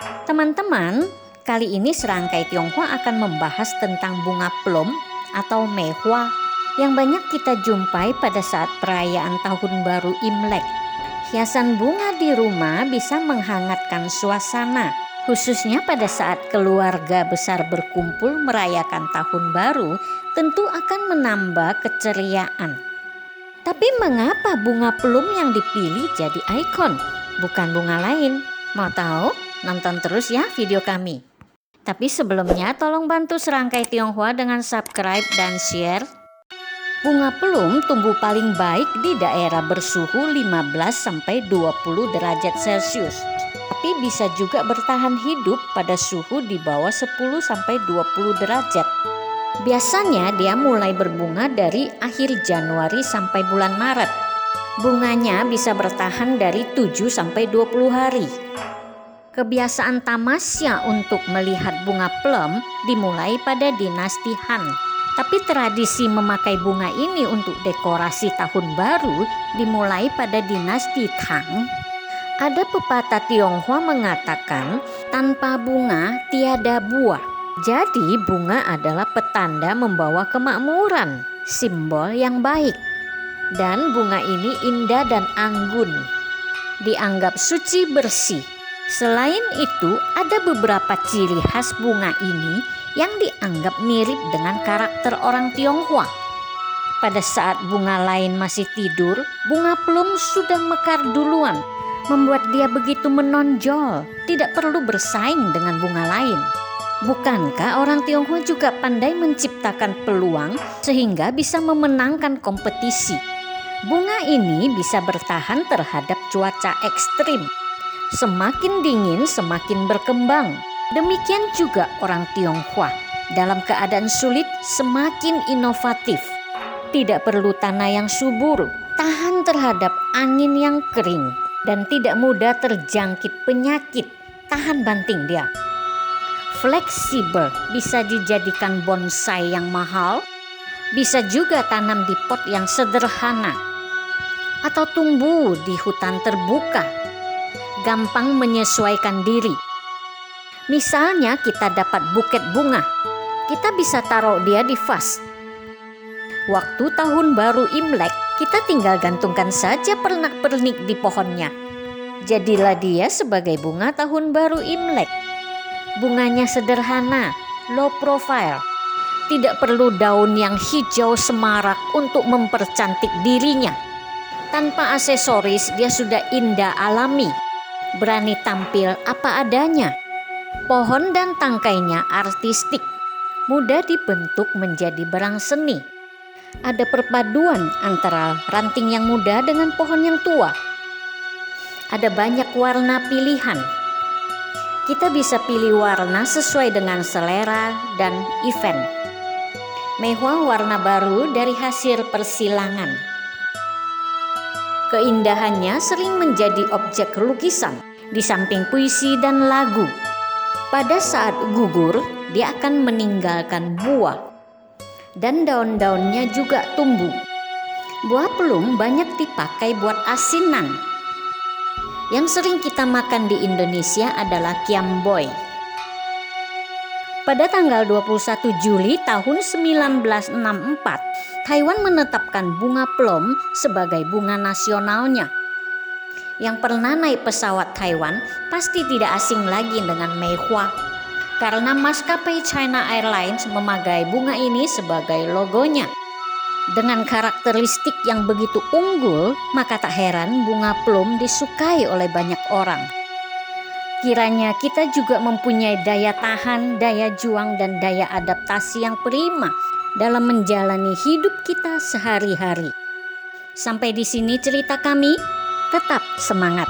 Teman-teman, kali ini Serangkai Tionghoa akan membahas tentang bunga plum atau mehua yang banyak kita jumpai pada saat perayaan Tahun Baru Imlek. Hiasan bunga di rumah bisa menghangatkan suasana, khususnya pada saat keluarga besar berkumpul merayakan Tahun Baru, tentu akan menambah keceriaan. Tapi mengapa bunga plum yang dipilih jadi ikon, bukan bunga lain? Mau tahu? Nonton terus ya video kami. Tapi sebelumnya tolong bantu Serangkai Tionghoa dengan subscribe dan share. Bunga plum tumbuh paling baik di daerah bersuhu 15-20 derajat Celcius. Tapi bisa juga bertahan hidup pada suhu di bawah 10-20 derajat. Biasanya dia mulai berbunga dari akhir Januari sampai bulan Maret. Bunganya bisa bertahan dari 7-20 hari. Kebiasaan tamasya untuk melihat bunga plum dimulai pada dinasti Han. Tapi tradisi memakai bunga ini untuk dekorasi tahun baru dimulai pada dinasti Tang. Ada pepatah Tionghoa mengatakan, tanpa bunga tiada buah. Jadi bunga adalah petanda membawa kemakmuran, simbol yang baik. Dan bunga ini indah dan anggun, dianggap suci bersih. Selain itu, ada beberapa ciri khas bunga ini yang dianggap mirip dengan karakter orang Tionghoa. Pada saat bunga lain masih tidur, bunga plum sudah mekar duluan, membuat dia begitu menonjol, tidak perlu bersaing dengan bunga lain. Bukankah orang Tionghoa juga pandai menciptakan peluang sehingga bisa memenangkan kompetisi? Bunga ini bisa bertahan terhadap cuaca ekstrim. Semakin dingin semakin berkembang. Demikian juga orang Tionghoa. Dalam keadaan sulit semakin inovatif. Tidak perlu tanah yang subur, tahan terhadap angin yang kering, dan tidak mudah terjangkit penyakit. Tahan banting dia. Fleksibel, bisa dijadikan bonsai yang mahal, bisa juga tanam di pot yang sederhana, atau tumbuh di hutan terbuka. Gampang menyesuaikan diri. Misalnya kita dapat buket bunga, kita bisa taruh dia di vas. Waktu tahun baru Imlek, kita tinggal gantungkan saja pernak-pernik di pohonnya. Jadilah dia sebagai bunga tahun baru Imlek. Bunganya sederhana, low profile. Tidak perlu daun yang hijau semarak untuk mempercantik dirinya. Tanpa aksesoris dia sudah indah alami. Berani tampil apa adanya. Pohon dan tangkainya artistik, mudah dibentuk menjadi berang seni. Ada perpaduan antara ranting yang muda dengan pohon yang tua. Ada banyak warna pilihan. Kita bisa pilih warna sesuai dengan selera dan event. Mehua warna baru dari hasil persilangan. Keindahannya sering menjadi objek lukisan di samping puisi dan lagu. Pada saat gugur, dia akan meninggalkan buah. Dan daun-daunnya juga tumbuh. Buah plum banyak dipakai buat asinan. Yang sering kita makan di Indonesia adalah kiamboy. Pada tanggal 21 Juli tahun 1964, Taiwan menetapkan bunga plum sebagai bunga nasionalnya. Yang pernah naik pesawat Taiwan pasti tidak asing lagi dengan mehua, karena maskapai China Airlines memakai bunga ini sebagai logonya. Dengan karakteristik yang begitu unggul, maka tak heran bunga plum disukai oleh banyak orang. Kiranya kita juga mempunyai daya tahan, daya juang, dan daya adaptasi yang prima dalam menjalani hidup kita sehari-hari. Sampai di sini cerita kami, tetap semangat.